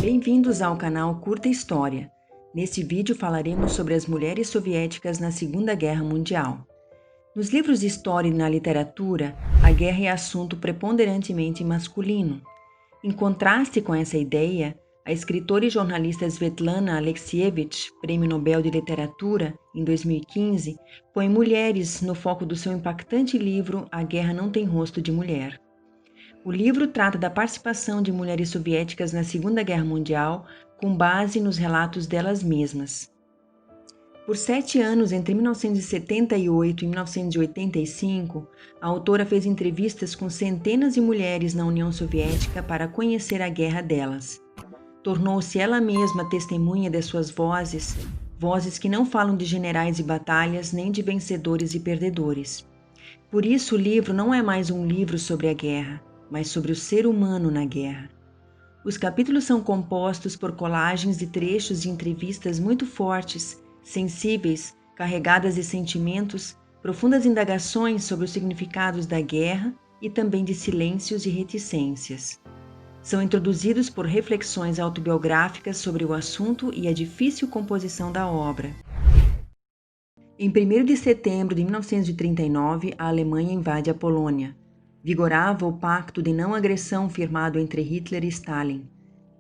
Bem-vindos ao canal Curta História. Neste vídeo falaremos sobre as mulheres soviéticas na Segunda Guerra Mundial. Nos livros de história e na literatura, a guerra é assunto preponderantemente masculino. Em contraste com essa ideia, a escritora e jornalista Svetlana Alexievich, Prêmio Nobel de Literatura, em 2015, põe mulheres no foco do seu impactante livro A Guerra Não Tem Rosto de Mulher. O livro trata da participação de mulheres soviéticas na Segunda Guerra Mundial com base nos relatos delas mesmas. Por 7 anos, entre 1978 e 1985, a autora fez entrevistas com centenas de mulheres na União Soviética para conhecer a guerra delas. Tornou-se ela mesma testemunha de suas vozes, vozes que não falam de generais e batalhas, nem de vencedores e perdedores. Por isso, o livro não é mais um livro sobre a guerra, mas sobre o ser humano na guerra. Os capítulos são compostos por colagens de trechos de entrevistas muito fortes, sensíveis, carregadas de sentimentos, profundas indagações sobre os significados da guerra e também de silêncios e reticências. São introduzidos por reflexões autobiográficas sobre o assunto e a difícil composição da obra. Em 1º de setembro de 1939, a Alemanha invade a Polônia. Vigorava o pacto de não agressão firmado entre Hitler e Stalin.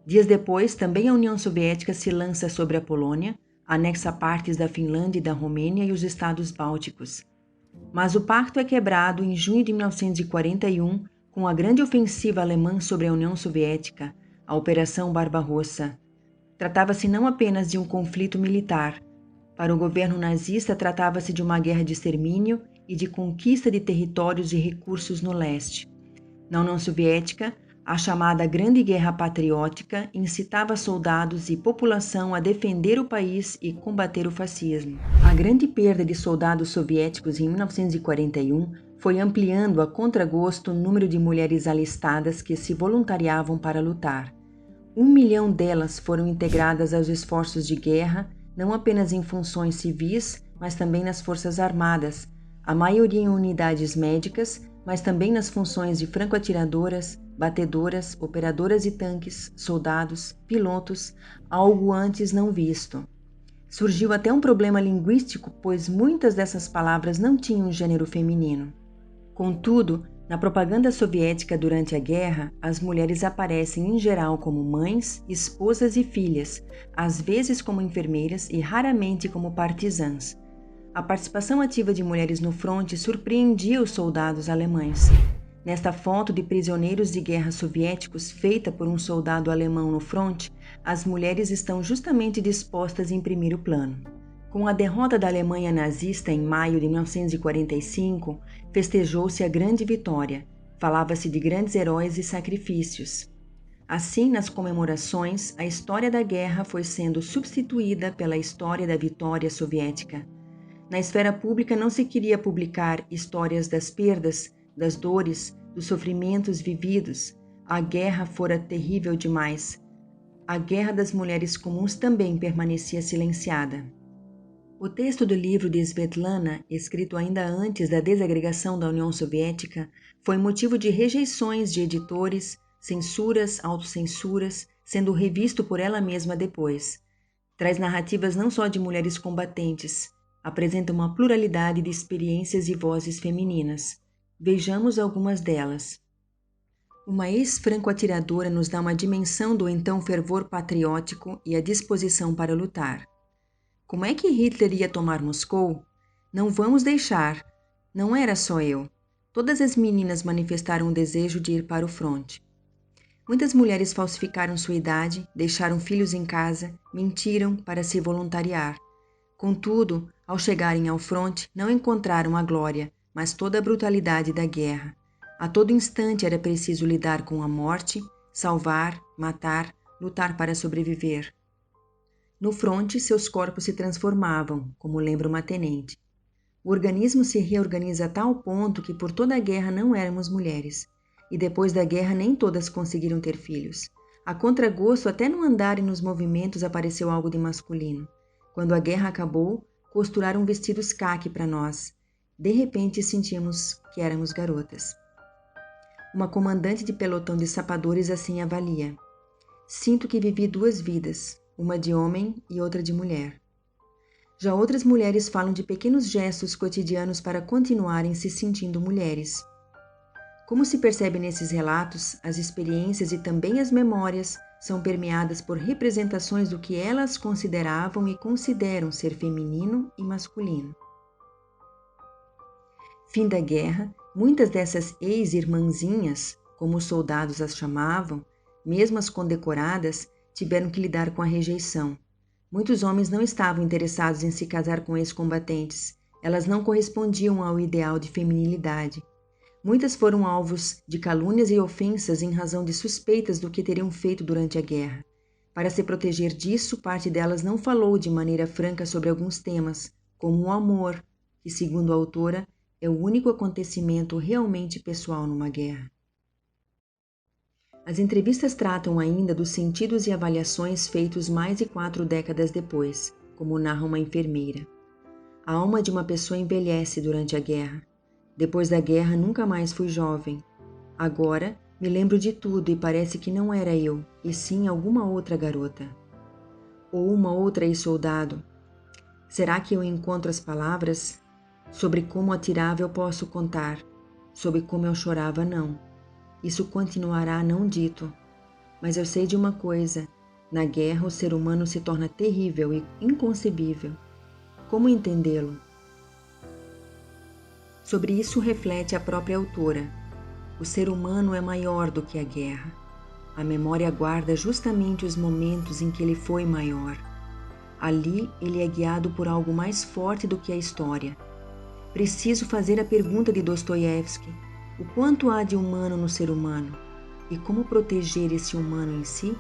Dias depois, também a União Soviética se lança sobre a Polônia, anexa partes da Finlândia e da Romênia e os estados bálticos. Mas o pacto é quebrado em junho de 1941 com a grande ofensiva alemã sobre a União Soviética, a Operação Barbarossa. Tratava-se não apenas de um conflito militar. Para o governo nazista, tratava-se de uma guerra de extermínio e de conquista de territórios e recursos no leste. Na União Soviética, a chamada Grande Guerra Patriótica incitava soldados e população a defender o país e combater o fascismo. A grande perda de soldados soviéticos em 1941 foi ampliando a contragosto o número de mulheres alistadas que se voluntariavam para lutar. 1 milhão delas foram integradas aos esforços de guerra, não apenas em funções civis, mas também nas forças armadas, a maioria em unidades médicas, mas também nas funções de franco-atiradoras, batedoras, operadoras de tanques, soldados, pilotos, algo antes não visto. Surgiu até um problema linguístico, pois muitas dessas palavras não tinham gênero feminino. Contudo, na propaganda soviética durante a guerra, as mulheres aparecem em geral como mães, esposas e filhas, às vezes como enfermeiras e raramente como partisãs. A participação ativa de mulheres no fronte surpreendia os soldados alemães. Nesta foto de prisioneiros de guerra soviéticos feita por um soldado alemão no fronte, as mulheres estão justamente dispostas em primeiro plano. Com a derrota da Alemanha nazista em maio de 1945, festejou-se a grande vitória. Falava-se de grandes heróis e sacrifícios. Assim, nas comemorações, a história da guerra foi sendo substituída pela história da vitória soviética. Na esfera pública não se queria publicar histórias das perdas, das dores, dos sofrimentos vividos. A guerra fora terrível demais. A guerra das mulheres comuns também permanecia silenciada. O texto do livro de Svetlana, escrito ainda antes da desagregação da União Soviética, foi motivo de rejeições de editores, censuras, autocensuras, sendo revisto por ela mesma depois. Traz narrativas não só de mulheres combatentes, apresenta uma pluralidade de experiências e vozes femininas. Vejamos algumas delas. Uma ex-franco-atiradora nos dá uma dimensão do então fervor patriótico e a disposição para lutar. Como é que Hitler ia tomar Moscou? Não vamos deixar. Não era só eu. Todas as meninas manifestaram o desejo de ir para o fronte. Muitas mulheres falsificaram sua idade, deixaram filhos em casa, mentiram para se voluntariar. Contudo, ao chegarem ao fronte, não encontraram a glória, mas toda a brutalidade da guerra. A todo instante era preciso lidar com a morte, salvar, matar, lutar para sobreviver. No fronte, seus corpos se transformavam, como lembra uma tenente. O organismo se reorganiza a tal ponto que por toda a guerra não éramos mulheres. E depois da guerra nem todas conseguiram ter filhos. A contragosto, até no andar e nos movimentos apareceu algo de masculino. Quando a guerra acabou, costuraram vestidos caque para nós. De repente sentimos que éramos garotas. Uma comandante de pelotão de sapadores assim avalia. Sinto que vivi duas vidas, uma de homem e outra de mulher. Já outras mulheres falam de pequenos gestos cotidianos para continuarem se sentindo mulheres. Como se percebe nesses relatos, as experiências e também as memórias são permeadas por representações do que elas consideravam e consideram ser feminino e masculino. Fim da guerra, muitas dessas ex-irmãzinhas, como os soldados as chamavam, mesmo as condecoradas, tiveram que lidar com a rejeição. Muitos homens não estavam interessados em se casar com ex-combatentes. Elas não correspondiam ao ideal de feminilidade. Muitas foram alvos de calúnias e ofensas em razão de suspeitas do que teriam feito durante a guerra. Para se proteger disso, parte delas não falou de maneira franca sobre alguns temas, como o amor, que, segundo a autora, é o único acontecimento realmente pessoal numa guerra. As entrevistas tratam ainda dos sentidos e avaliações feitos mais de 4 décadas depois, como narra uma enfermeira. A alma de uma pessoa envelhece durante a guerra. Depois da guerra nunca mais fui jovem. Agora me lembro de tudo e parece que não era eu, e sim alguma outra garota. Ou uma outra ex-soldado. Será que eu encontro as palavras? Sobre como atirava eu posso contar. Sobre como eu chorava, não. Isso continuará não dito. Mas eu sei de uma coisa. Na guerra o ser humano se torna terrível e inconcebível. Como entendê-lo? Sobre isso reflete a própria autora. O ser humano é maior do que a guerra. A memória guarda justamente os momentos em que ele foi maior. Ali ele é guiado por algo mais forte do que a história. Preciso fazer a pergunta de Dostoiévski: o quanto há de humano no ser humano? E como proteger esse humano em si?